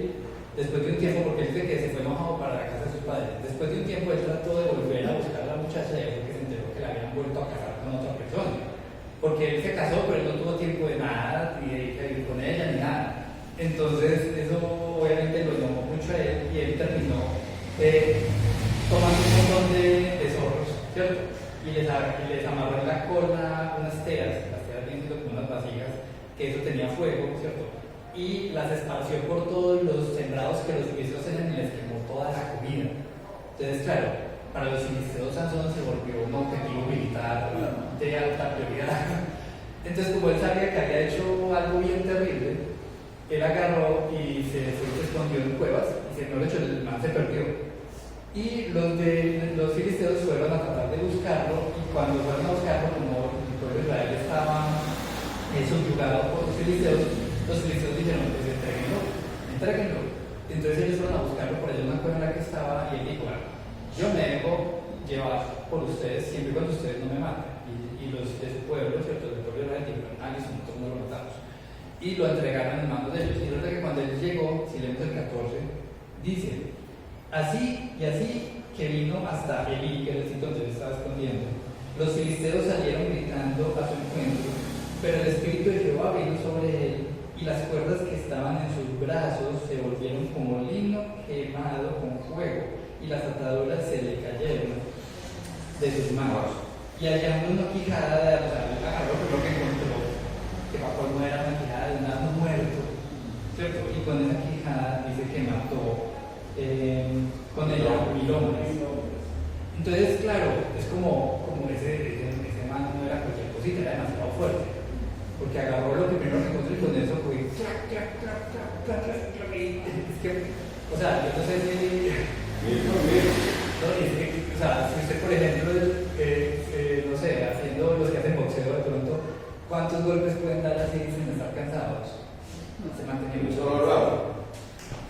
Speaker 1: después de un tiempo, porque él dice que se fue enojado para la casa de sus padres, después de un tiempo él trató de volver a buscar a la muchacha y fue que se enteró que la habían vuelto a casar con otra persona. Porque él se casó, pero él no tuvo tiempo de nada, ni de ir con ella, ni nada. Entonces, eso obviamente lo enojó mucho a él y él terminó tomando un montón de zorros, ¿cierto? Y les amarró en la cola unas teas, las teas vienen siendo como unas vasijas, que eso tenía fuego, ¿cierto? Y las esparció por todos los sembrados que los filisteos tenían y les quemó toda la comida. Entonces, claro, para los filisteos Sansón se volvió un objetivo militar de alta prioridad. Entonces, como él sabía que había hecho algo bien terrible, él agarró y se escondió en cuevas y el man se perdió. Y los filisteos fueron a tratar de buscarlo, y cuando fueron a buscarlo, como el pueblo de Israel estaba subyugado por los filisteos dijeron, pues entréguenlo. Entonces ellos fueron a buscarlo por allá en una cueva en la que estaba, y él dijo, bueno, yo me dejo llevar por ustedes siempre y cuando ustedes no me maten. Y los de su pueblo, ¿cierto? Del pueblo de Israel dijeron, listo, nosotros no lo matamos. Y lo entregaron en manos de ellos. Y resulta que cuando él llegó, si leemos el 14, dice, así y así que vino hasta Elí, que era el sitio donde él estaba escondiendo, los filisteos salieron gritando a su encuentro, pero el Espíritu de Jehová vino sobre él, y las cuerdas que estaban en sus brazos se volvieron como lino quemado con fuego, y las ataduras se le cayeron de sus manos. Y hallando una quijada de agarró lo que encontró, que para colmo era una quijada de un asno muerto, ¿cierto? Y con esa quijada dice que mató con ella 1000 hombres. Entonces, claro, es como ese man no era cualquier cosita, era demasiado fuerte, porque agarró lo primero que encontró y con eso fue clac, clac, clac, clac, clac, clac, clac, y es que, o sea, yo no sé si o sea, si usted, por ejemplo, no sé, haciendo los que hacen boxeo de pronto, ¿cuántos golpes pueden dar así sin estar cansados? Se mantiene mucho.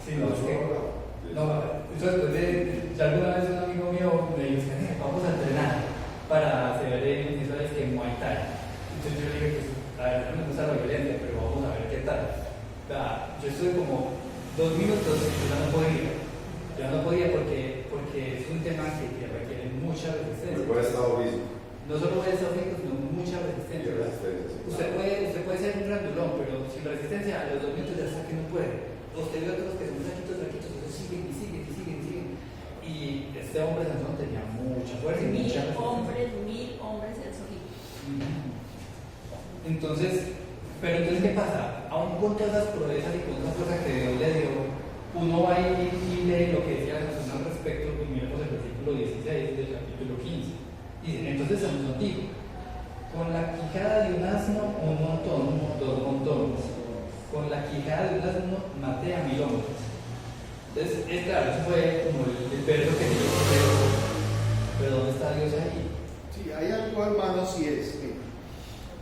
Speaker 1: Sí, no, es que no, entonces, alguna vez un amigo mío me dice, vamos a entrenar para hacer eso es que Muay Thai. Entonces yo le dije, pues, a ver, no me gusta la violencia, pero vamos a ver qué tal. O sea, yo estuve como 2 minutos y yo no podía. Yo no podía porque es un tema que requiere mucha resistencia. No solo de estado físico, sino mucha resistencia. Usted puede ser un grandulón, pero sin resistencia a los 2 minutos ya está que no puede. Usted ve otros que son flaquitos, eso siguen y siguen. este hombre Sansón tenía mucha fuerza y mucha
Speaker 2: 1000
Speaker 1: resistencia.
Speaker 2: hombres él solito.
Speaker 1: Entonces, pero entonces, ¿qué pasa? Aún con todas esas proezas y con esa fuerza que Dios le dio, uno va y lee lo que decía Sansón al respecto, y miremos el versículo 16 del capítulo 15. Dice, entonces Sansón dijo, con la quijada de un asno, un montón, 2 montones. Con la quijada de un asno, maté a 1000 hombres. Entonces, claro, eso fue como el verso que Dios creó. Pero ¿dónde está Dios ahí?
Speaker 4: Sí, hay algo, hermanos, y es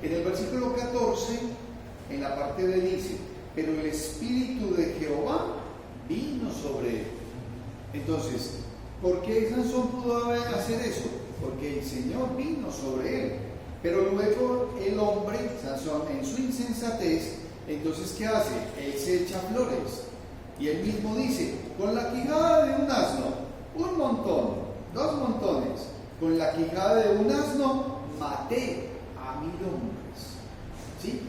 Speaker 4: en el versículo 14, en la parte de dice, pero el Espíritu de Jehová vino sobre él. Entonces, ¿por qué Sansón pudo hacer eso? Porque el Señor vino sobre él. Pero luego el hombre, Sansón, en su insensatez, entonces, ¿qué hace? Él se echa flores. Y él mismo dice, con la quijada de un asno, 1 montón, 2 montones. Con la quijada de un asno, maté a 1000 hombres. ¿Sí?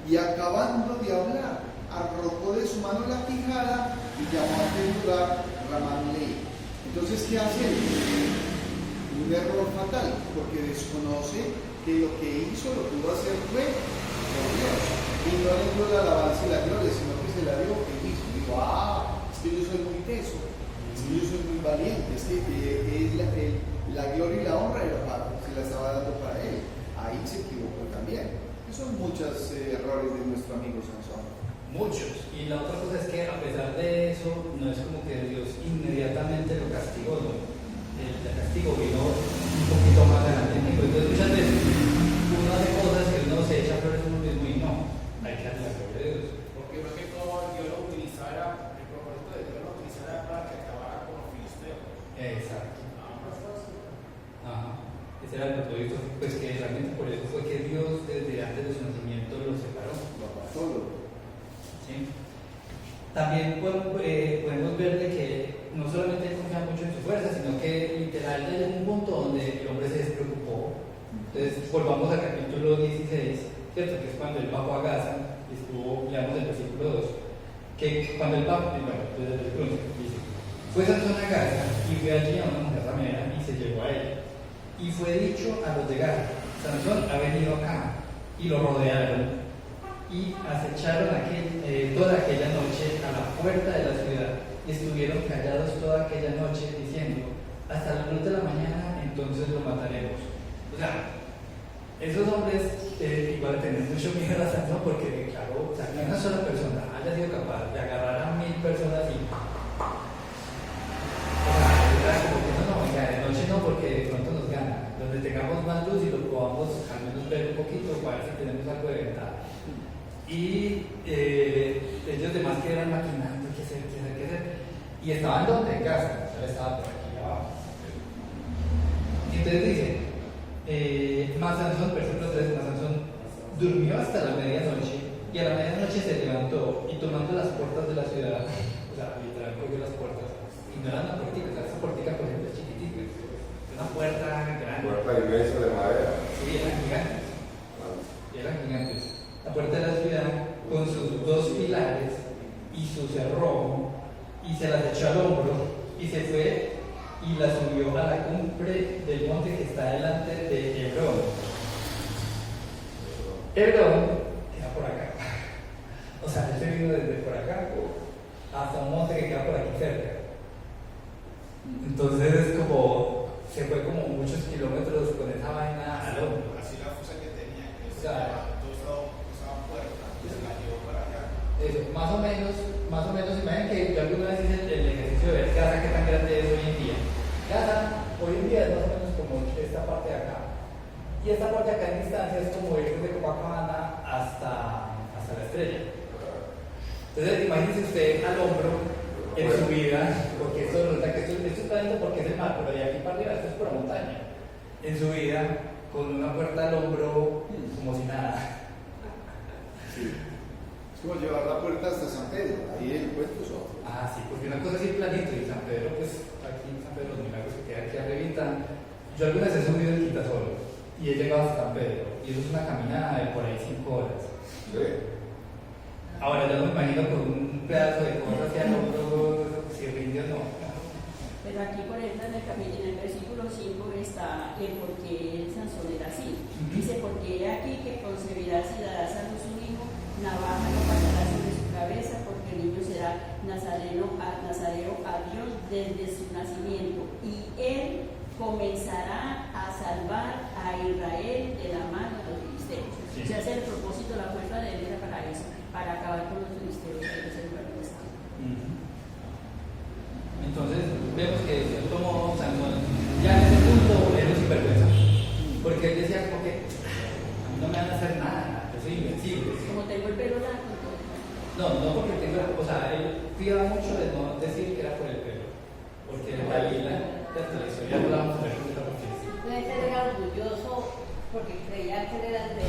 Speaker 4: Y acabando de hablar, arrojó de su mano la quijada y llamó a aquel lugar Ramanley. Entonces, ¿qué hace él? Un error fatal, porque desconoce que lo que hizo, lo que iba a hacer fue por Dios. Y no le dio la alabanza y la gloria, sino que se la dio él mismo. Dijo, es que yo soy muy teso, es que yo soy muy valiente, es que la gloria y la honra se la estaba dando para él. Ahí se equivocó también. Esos son muchos errores de nuestro amigo Sansón.
Speaker 1: Muchos. Y la otra cosa es que a pesar de eso, no es como que Dios inmediatamente lo castigó, ¿no? El castigo vino un poquito más adelante. Entonces muchas veces uno hace cosas que uno se echa flores a uno mismo y no. Hay que darle la gloria a Dios.
Speaker 3: Porque no es que todo Dios lo utilizara, el propósito de Dios lo utilizara para que acabara con los filisteos.
Speaker 1: Exacto. Ajá. Ese era el propósito, pues que realmente por eso fue que Dios desde antes de su nacimiento lo separó.
Speaker 4: Solo.
Speaker 1: ¿Sí? También podemos ver de que no solamente confía mucho en su fuerza, sino que literal ya llegó un punto donde el hombre se despreocupó. Entonces, volvamos al capítulo 16, ¿cierto? Que es cuando él bajó a Gaza, y estuvo, leamos el versículo 2, que cuando él bajó, bueno, desde el versículo 11, dice, fue Sansón a Gaza y fue allí a una mujer ramera y se llevó a ella. Y fue dicho a los de Gaza, Sansón ha venido acá, y lo rodearon y acecharon toda aquella noche a la puerta de la ciudad y estuvieron callados toda aquella noche diciendo, hasta la luz de la mañana entonces lo mataremos. O sea, esos hombres igual tenían mucho miedo a Sansón porque, claro, o sea, que una sola persona haya sido capaz de agarrar a 1000 personas y era como que no, venga, de noche no, porque de pronto nos gana. Donde tengamos más luz y lo podamos al menos ver un poquito para ver si tenemos algo de ventaja. Y ellos demás que eran maquinando, qué hacer. Y estaban donde, en casa, o sea, estaba por aquí abajo. Entonces dice, más Sansón, versículo 3, más Sansón durmió hasta la medianoche, y a la medianoche se levantó y tomando las puertas de la ciudad, o sea, literal cogió las puertas, y no eran una puertica, o sea, esa puertica por ejemplo es chiquitica, es una puerta grande.
Speaker 7: Puerta inmensa de madera.
Speaker 1: Sí, eran gigantes. La puerta de la ciudad con sus 2 pilares y su cerrojo, y se las echó al hombro y se fue y la subió a la cumbre del monte que está delante de Hebrón. Hebrón queda por acá. O sea, él se vino desde por acá hasta un monte que queda por aquí cerca. Entonces es como, se fue como muchos kilómetros con esa vaina al hombro.
Speaker 3: Así la fuerza que tenía, que
Speaker 1: O sea,
Speaker 3: esa puerta y se la llevó para allá.
Speaker 1: Eso, más o menos, imaginen que yo alguna vez hice el ejercicio de ver Gaza, qué tan grande es hoy en día. Gaza, hoy en día es más o menos como esta parte de acá. Y esta parte de acá en distancia es como ir desde Copacabana hasta la estrella. Entonces, imagínense usted al hombro en su vida, porque esto resulta que esto está dentro porque es el mar, pero de aquí para arriba esto es por la montaña. En su vida, con una puerta al hombro, como si nada.
Speaker 4: Sí. Es como llevar la puerta hasta San Pedro, ahí el puesto es otro.
Speaker 1: Ah, sí, porque una cosa es ir planito y San Pedro, pues aquí en San Pedro los milagros que queda aquí arribita. Yo algunas he subido el Quitasol y he llegado hasta San Pedro, y eso es una caminada de por ahí 5 horas.
Speaker 7: Sí.
Speaker 1: Ahora yo no me imagino con un pedazo de cosas hacia el hombro, si rindió no.
Speaker 2: Pero Pero aquí, por ejemplo, en el versículo 5 está el por qué Sansón era así. Dice, porque he aquí que concebirás y darás a luz un hijo, navaja no pasará sobre su cabeza, porque el niño será nazareo a Dios desde su nacimiento, y él comenzará a salvar a Israel de la mano de los filisteos.
Speaker 1: Sí.
Speaker 2: O sea, ese es el propósito, la fuerza de él era para eso, para acabar con los filisteos y hacer el pueblo de Estado.
Speaker 1: Entonces vemos que de cierto modo Sansón ya en ese punto era un sinvergüenza, porque él decía como que a mí no me van a hacer nada, yo soy invencible.
Speaker 2: Como tengo el pelo largo, entonces.
Speaker 1: No porque tengo, o sea, él cuidaba mucho de no decir que era por el pelo, porque la historia no la vamos a ver con esta parte.
Speaker 6: Puede ser era orgulloso porque creía que era de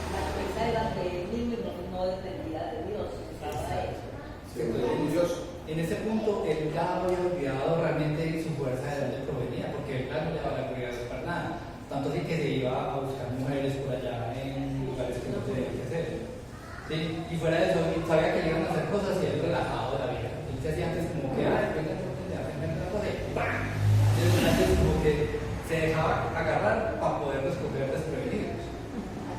Speaker 6: la fuerza era de él mismo y no dependía de Dios. Estaba ahí.
Speaker 4: orgulloso.
Speaker 1: En ese punto, él ya había olvidado realmente su fuerza de dónde provenía, porque él no le daba la prioridad para nada. Tanto así que se iba a buscar mujeres por allá en lugares que no tenía que hacer. ¿Sí? Y fuera de eso, sabía que le iban a hacer cosas y él relajado de la vida. Él se hacía antes como que, ay, venga, una cosa y ¡pam! Entonces, antes como que se dejaba agarrar para poder escoger desprevenidos.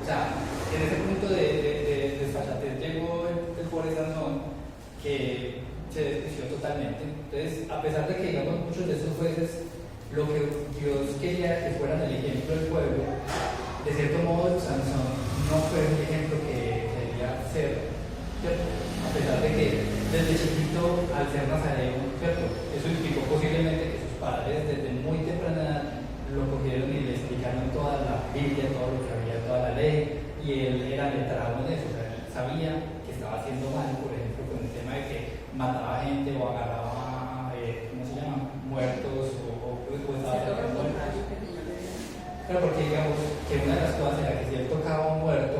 Speaker 1: O sea, en ese punto de desfachatez llegó el pobre Sansón, que se desvició totalmente. Entonces, a pesar de que digamos muchos de esos jueces, lo que Dios quería que fueran el ejemplo del pueblo, de cierto modo Sansón no fue un ejemplo que quería ser, ¿cierto? A pesar de que desde chiquito, al ser nazareo, ¿cierto? Eso implicó posiblemente que sus padres desde muy temprana edad lo cogieron y le explicaron toda la Biblia, todo lo que había, toda la ley, y él era letrado en eso, o sea, él sabía que estaba haciendo mal, por ejemplo, con el tema de que mataba gente o agarraba, ¿cómo se llama? Muertos o estaba cerca de muertos. Pero porque digamos que una de las cosas era que si él tocaba a un muerto,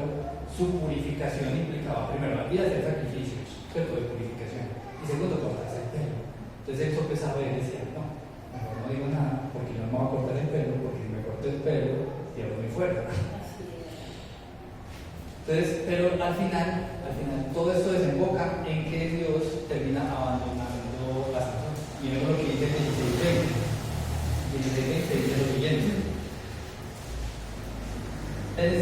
Speaker 1: su purificación implicaba primero la vida de hacer sacrificios, ¿cierto? De purificación. Y segundo, cortarse el pelo. Entonces él sopesaba y decía, no, mejor no digo nada porque no me voy a cortar el pelo, porque si me corto el pelo, pierdo mi fuerza. Entonces, pero al final, todo esto desemboca en que Dios termina abandonando a Sansón. Y vemos lo que dice el 16:20. 16:20 dice lo siguiente. En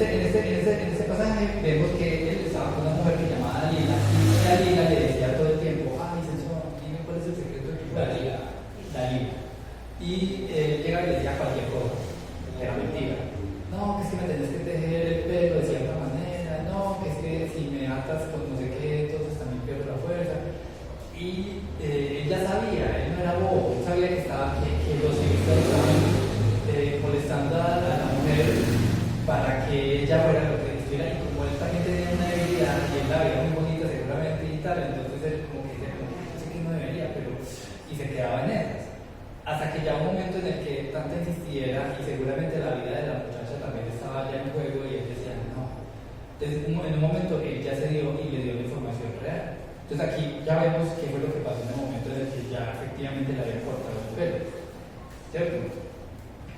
Speaker 1: ese pasaje vemos que él estaba con una mujer que llamaba Dalila, y Dalila le decía todo el tiempo, ay Sansón, dime cuál es el secreto de tu Dalila. Y llega y le decía cualquier cosa, era mentira. No, que es que me tenés que tejer el pelo de cierta manera, no, que es que si me atas con no sé qué, entonces también pierdo la fuerza. Y él ya sabía, él no era bobo, él sabía que los filisteos estaban molestando a la mujer para que ella fuera lo que estuviera, y como él también tenía una debilidad y él la veía muy bonita seguramente y tal, entonces él como que decía, no sé que no debería, pero y se quedaba en esas. Hasta que ya un momento en el que tanto insistiera, y seguramente la vida de la muchacha también estaba ya en juego, y él decía, no. Entonces, en un momento él ya se dio y le dio la información real. Entonces aquí ya vemos qué fue lo que pasó en el momento en el que ya efectivamente le habían cortado el pelo, ¿cierto?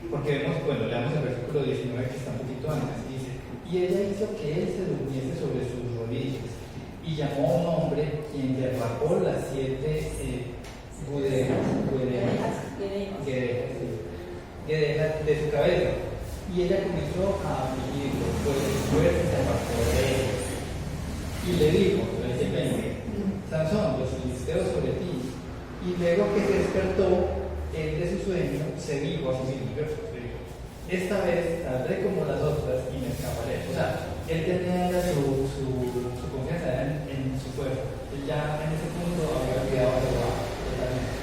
Speaker 1: Porque vemos, bueno, leamos el versículo 19 que está un poquito antes, y dice, y ella hizo que él se durmiese sobre sus rodillas, y llamó a un hombre quien le rapó las 7 guedejas de su cabeza, y ella comenzó a afligirlo, pues después se apartó de él, y le dijo, Sansón, los filisteos sobre ti. Y luego que se despertó él de su sueño, se dijo a sí mismo, esta vez saldré como las otras y me escaparé. O sea, él tenía su confianza en su fuerza. Él ya en ese punto había olvidado a Jehová totalmente.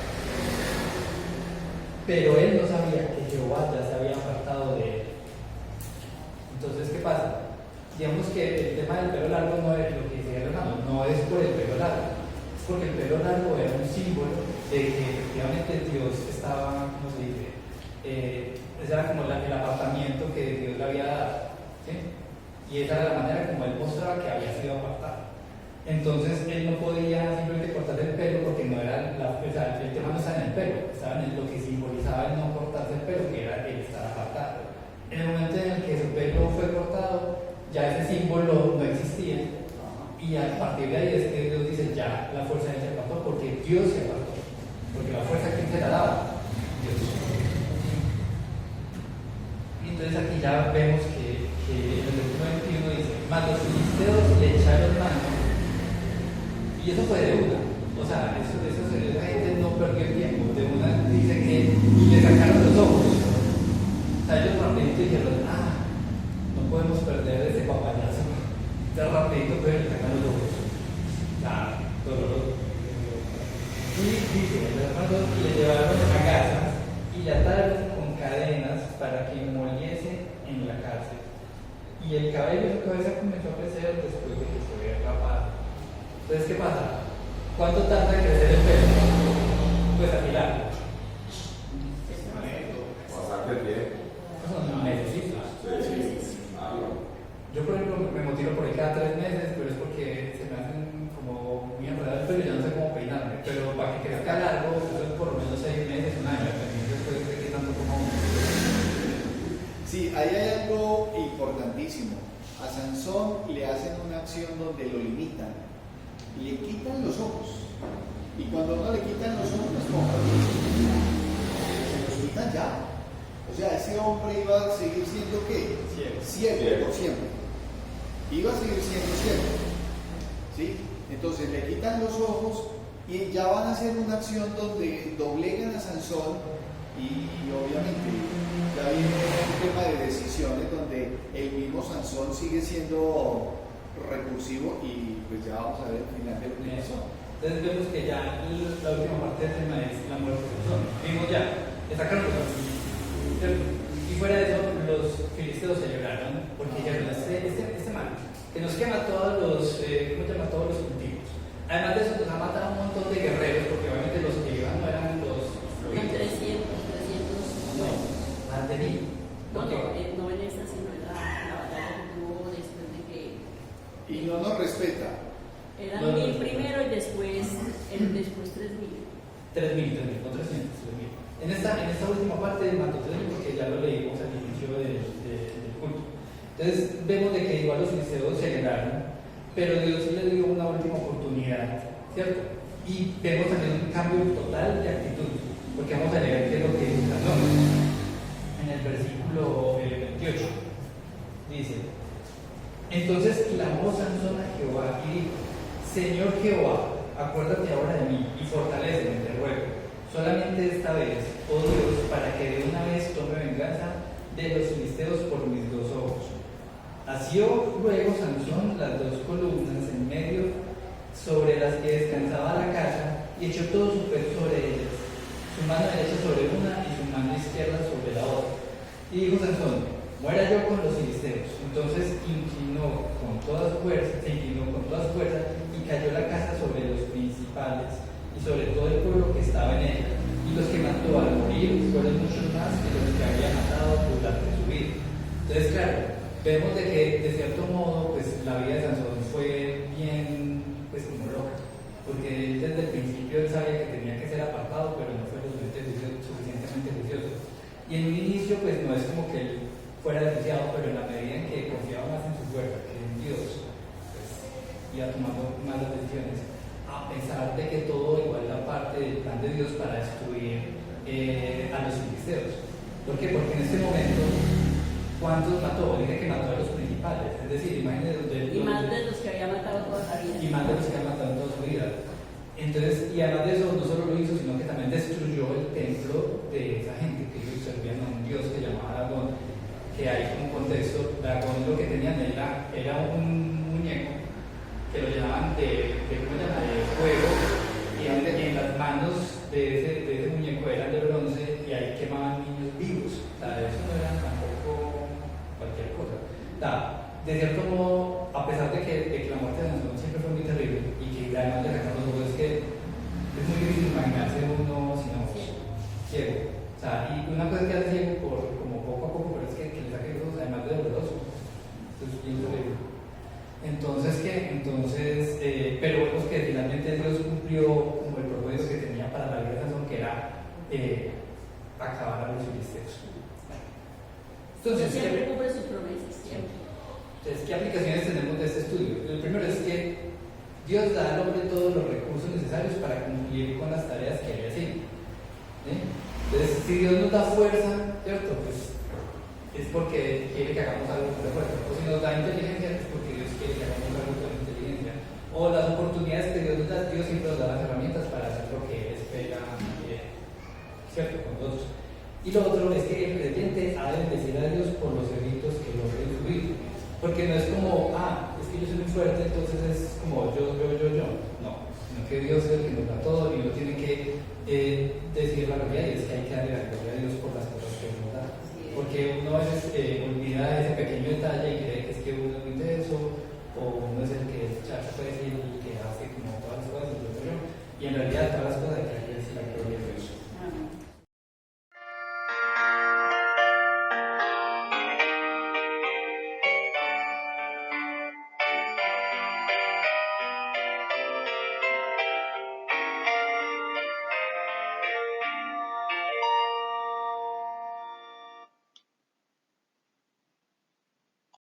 Speaker 1: Pero él no sabía que Jehová ya se había apartado de él. Entonces, ¿qué pasa? Digamos que el tema del pelo largo no es lo que dice Hernando, no es por el pelo largo, es porque el pelo largo era un símbolo de que efectivamente Dios estaba, ¿cómo se dice? Ese era como el apartamiento que Dios le había dado, ¿sí? Y esa era la manera como él mostraba que había sido apartado. Entonces él no podía simplemente cortar el pelo porque no era, o sea, el tema no estaba en el pelo, estaba en lo que simbolizaba el no cortarse el pelo, que era el estar apartado. En el momento en el que su pelo fue cortado, ya ese símbolo no existía, y a partir de ahí es que Dios dice, ya la fuerza se apartó porque Dios se apartó, porque la fuerza que ayuda. O sea, esa gente no perdió el tiempo. De una dice que le sacaron los ojos. O sea, ellos rapidito dijeron, no podemos perder ese papayazo. Entonces rapidito pues le sacaron los ojos. Doloroso. Y dice, le llevaron a casa y le ataron con cadenas para que moliese en la cárcel. Y el cabello de su cabeza comenzó a crecer después de que se había rapado. Entonces, ¿qué pasa? ¿Cuánto tarda en crecer el pelo? Pues afilarlo.
Speaker 7: Bastante tiempo.
Speaker 1: Son meses. Yo, por ejemplo, me motilo por ahí cada 3 meses, pero es porque se me hacen como muy enredados el pelo y yo no sé cómo peinarme. Pero para que crezca largo, eso es por lo menos 6 meses, un año, dependiendo después de qué tanto como.
Speaker 4: Sí, ahí hay algo importantísimo. A Sansón le hacen una acción donde lo limitan, le quitan los ojos. Y cuando no le quitan los ojos, se los quitan ya. O sea, ese hombre iba a seguir siendo ¿qué? Ciego por siempre. Iba a seguir siendo ciego. ¿Sí? Entonces le quitan los ojos y ya van a hacer una acción donde doblegan a Sansón y obviamente ya viene un tema de decisiones donde el mismo Sansón sigue siendo recursivo y pues ya vamos a ver el final del primer
Speaker 1: Eso. Entonces vemos que ya la última parte del tema es la muerte de Sansón. Vimos ya, le sacaron los ojos. Y fuera de eso, los filisteos celebraron porque dijeron, este man, que nos quema todos los, todos los cultivos. Además de eso, nos ha matado un montón de guerreros, porque obviamente los que iban no eran los...
Speaker 2: Eran 300,
Speaker 1: No, más de 1000.
Speaker 2: no en esta, sino en la batalla que tuvo después de que...
Speaker 4: y no nos respeta.
Speaker 2: Eran 1000 primero y después 3000.
Speaker 1: 3.000, no 300, 3.000. En esta última parte mató 3.000 porque ya lo leímos al inicio del culto. Entonces vemos de que igual los filisteos celebraron, pero Dios les dio una última oportunidad, ¿cierto? Y vemos también un cambio total de actitud, porque vamos a leer qué es lo que dice Sansón. En el versículo 28 dice: entonces clamó Sansón a Jehová y dijo: Señor Jehová, acuérdate ahora de mí y fortaléceme, te ruego, solamente esta vez, oh Dios, para que de una vez tome venganza de los filisteos por mis 2 ojos. Asió luego Sansón las 2 columnas en medio sobre las que descansaba la casa y echó todo su peso sobre ellas, su mano derecha sobre una y su mano izquierda sobre la otra. Y dijo Sansón: muera yo con los filisteos. Entonces se inclinó con todas fuerzas y cayó la casa sobre los principales y sobre todo el pueblo que estaba en ella. Y los que mató al morir fueron muchos más que los que había matado durante su vida. Entonces, claro, vemos de que de cierto modo pues la vida de Sansón fue bien pues como loca, porque él desde el principio él sabía que tenía que ser apartado, pero no fue lo suficientemente juicioso. Y en un inicio pues no es como que él fuera deseado, pero en la medida en que confiaba más en su fuerza que en Dios, pues iba tomando malas decisiones, a pesar de que todo igual era parte del plan de Dios para destruir a los filisteos. ¿Por qué? Porque en este momento, ¿cuántos mató? Dije que mató a los principales, es decir, imagínense
Speaker 2: Y más de los que había matado toda la vida.
Speaker 1: y más de los que había matado en toda su vida. Entonces, y además de eso, no solo lo hizo, sino que también destruyó el templo de esa gente que ellos servían a un dios que llamaba Dagón, que hay como contexto. Dagón lo que tenían era un muñeco que lo llamaban de fuego, y en las manos de ese muñeco eran de bronce y ahí quemaban niños vivos. O sea, eso no era tampoco cualquier cosa. O sea, de cierto modo, a pesar de que la muerte de Sansón siempre fue muy terrible y que además de sacar los ojos, es que es muy difícil imaginarse uno sin ojos, ciego. O sea, y una cosa es que hace ciego por como poco a poco, pero es que le saque los ojos además de doloroso. Eso es bien terrible. Entonces, pero vemos que finalmente Dios cumplió como el propósito que tenía para la vida de Sansón, que era acabar a los filisteos. Entonces,
Speaker 2: siempre cumple sus promesas, siempre.
Speaker 1: Entonces, ¿qué aplicaciones tenemos de este estudio? El primero es que Dios da al hombre todos los recursos necesarios para cumplir con las tareas que le asigna. Entonces, si Dios nos da fuerza, ¿cierto? Pues es porque quiere que hagamos algo con la fuerza. O si nos da inteligencia, es porque Dios quiere que hagamos algo con la inteligencia. O las oportunidades que Dios nos Dios siempre nos da las herramientas para hacer lo que espera, ¿cierto? Con nosotros. Y lo otro es que el creyente ha de bendecir a Dios por los eventos que logre en su vida. Porque no es como, es que yo soy muy fuerte, entonces es como yo. No, sino que Dios es el que nos da todo y uno tiene que decir la realidad y es que hay que darle la